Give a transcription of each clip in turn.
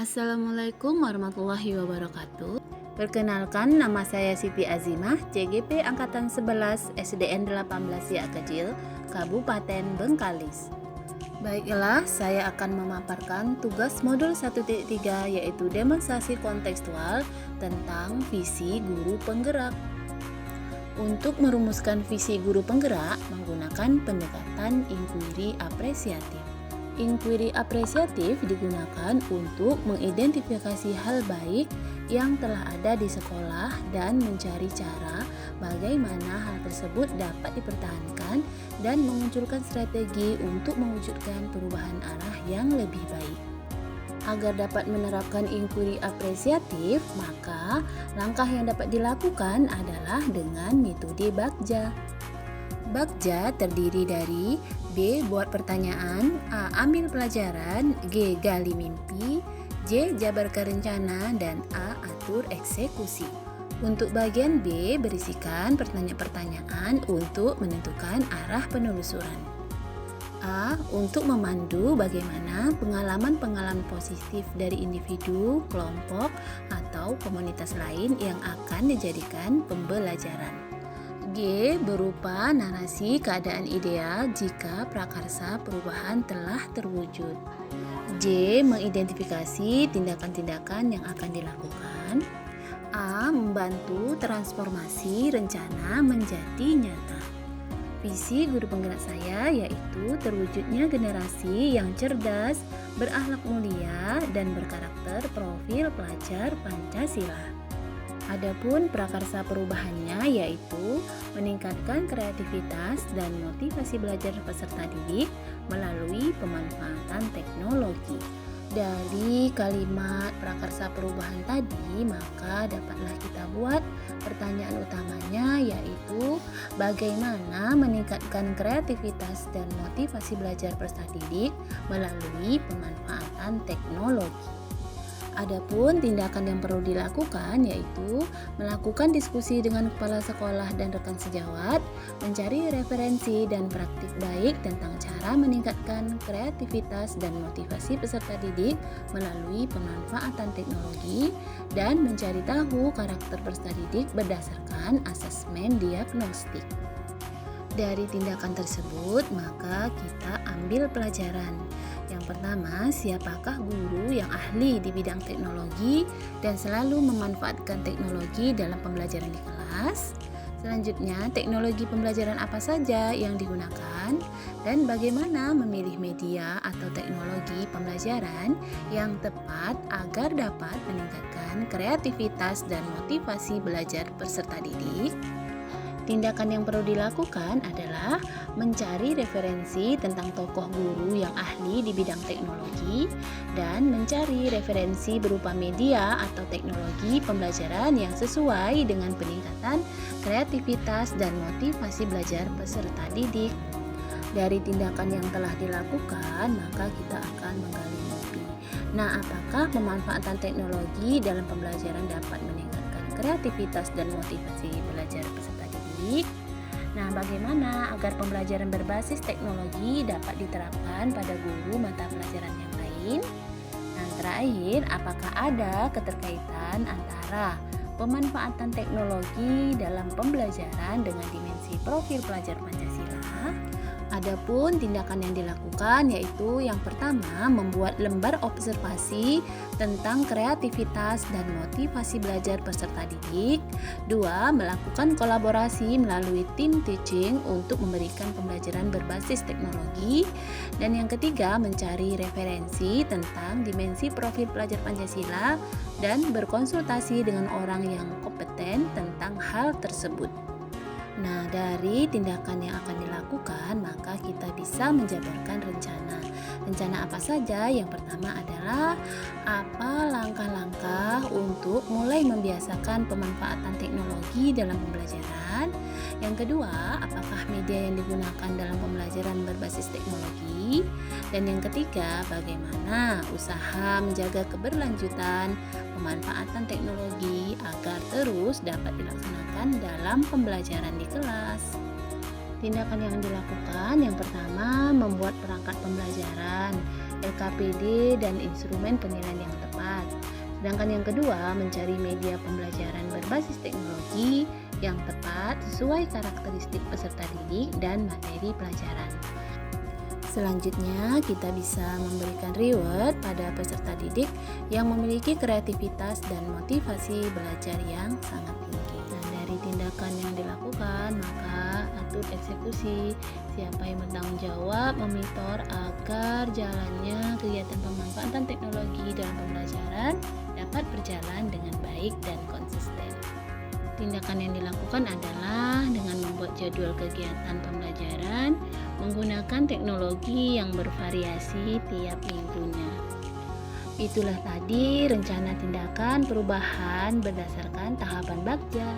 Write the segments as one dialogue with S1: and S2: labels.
S1: Assalamualaikum warahmatullahi wabarakatuh. Perkenalkan, nama saya Siti Azimah, CGP Angkatan 11 SDN 18 Siak Kecil, Kabupaten Bengkalis. Baiklah, saya akan memaparkan tugas modul 1.3 yaitu demonstrasi kontekstual tentang visi guru penggerak. Untuk merumuskan visi guru penggerak menggunakan pendekatan inquiry apresiatif. Inquiry apresiatif digunakan untuk mengidentifikasi hal baik yang telah ada di sekolah dan mencari cara bagaimana hal tersebut dapat dipertahankan dan memunculkan strategi untuk mewujudkan perubahan arah yang lebih baik. Agar dapat menerapkan inquiry apresiatif, maka langkah yang dapat dilakukan adalah dengan metode Bagja. Bagja terdiri dari B. Buat pertanyaan, A. Ambil pelajaran, G. Gali mimpi, J. Jabarkan rencana, dan A. Atur eksekusi. Untuk bagian B berisikan pertanyaan-pertanyaan untuk menentukan arah penelusuran. A. Untuk memandu bagaimana pengalaman-pengalaman positif dari individu, kelompok, atau komunitas lain yang akan dijadikan pembelajaran. G. Berupa narasi keadaan ideal jika prakarsa perubahan telah terwujud. J. Mengidentifikasi tindakan-tindakan yang akan dilakukan. A. Membantu transformasi rencana menjadi nyata. Visi guru penggerak saya yaitu terwujudnya generasi yang cerdas, berakhlak mulia, dan berkarakter profil pelajar Pancasila. Adapun prakarsa perubahannya yaitu meningkatkan kreativitas dan motivasi belajar peserta didik melalui pemanfaatan teknologi. Dari kalimat prakarsa perubahan tadi, maka dapatlah kita buat pertanyaan utamanya yaitu bagaimana meningkatkan kreativitas dan motivasi belajar peserta didik melalui pemanfaatan teknologi. Adapun tindakan yang perlu dilakukan yaitu melakukan diskusi dengan kepala sekolah dan rekan sejawat, mencari referensi dan praktik baik tentang cara meningkatkan kreativitas dan motivasi peserta didik melalui pemanfaatan teknologi, dan mencari tahu karakter peserta didik berdasarkan asesmen diagnostik. Dari tindakan tersebut, maka kita ambil pelajaran. Yang pertama, siapakah guru yang ahli di bidang teknologi dan selalu memanfaatkan teknologi dalam pembelajaran di kelas? Selanjutnya, teknologi pembelajaran apa saja yang digunakan dan bagaimana memilih media atau teknologi pembelajaran yang tepat agar dapat meningkatkan kreativitas dan motivasi belajar peserta didik. Tindakan yang perlu dilakukan adalah mencari referensi tentang tokoh guru yang ahli di bidang teknologi dan mencari referensi berupa media atau teknologi pembelajaran yang sesuai dengan peningkatan kreativitas dan motivasi belajar peserta didik. Dari tindakan yang telah dilakukan, maka kita akan menggali mimpi. Nah, apakah pemanfaatan teknologi dalam pembelajaran dapat meningkatkan kreativitas dan motivasi belajar peserta didik? Nah, bagaimana agar pembelajaran berbasis teknologi dapat diterapkan pada guru mata pelajaran yang lain? Nah, terakhir, apakah ada keterkaitan antara pemanfaatan teknologi dalam pembelajaran dengan dimensi profil pelajar Pancasila? Adapun tindakan yang dilakukan yaitu yang pertama, membuat lembar observasi tentang kreativitas dan motivasi belajar peserta didik. Dua, melakukan kolaborasi melalui tim teaching untuk memberikan pembelajaran berbasis teknologi. Dan yang ketiga, mencari referensi tentang dimensi profil pelajar Pancasila dan berkonsultasi dengan orang yang kompeten tentang hal tersebut. Nah, dari tindakan yang akan dilakukan, maka kita bisa menjabarkan rencana. Rencana apa saja? Yang pertama adalah apa langkah-langkah untuk mulai membiasakan pemanfaatan teknologi dalam pembelajaran. Yang kedua, apakah media yang digunakan dalam pembelajaran berbasis teknologi. Dan yang ketiga, bagaimana usaha menjaga keberlanjutan pemanfaatan teknologi agar terus dapat dilaksanakan dalam pembelajaran di kelas. Tindakan yang dilakukan yang pertama, membuat perangkat pembelajaran. LKPD, dan instrumen penilaian yang tepat. Sedangkan yang kedua, mencari media pembelajaran berbasis teknologi yang tepat sesuai karakteristik peserta didik dan materi pelajaran. Selanjutnya, kita bisa memberikan reward pada peserta didik yang memiliki kreativitas dan motivasi belajar yang sangat tinggi. Nah, dari tindakan yang dilakukan, maka atur eksekusi. Siapa yang bertanggung jawab memonitor agar jalannya kegiatan pemanfaatan teknologi dalam pembelajaran dapat berjalan dengan baik dan konsisten. Tindakan yang dilakukan adalah dengan membuat jadwal kegiatan pembelajaran menggunakan teknologi yang bervariasi tiap minggunya. Itulah tadi rencana tindakan perubahan berdasarkan tahapan Bagja.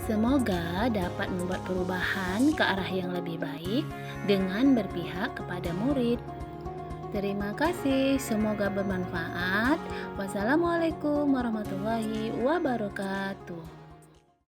S1: Semoga dapat membuat perubahan ke arah yang lebih baik dengan berpihak kepada murid. Terima kasih, semoga bermanfaat. Wassalamualaikum warahmatullahi wabarakatuh.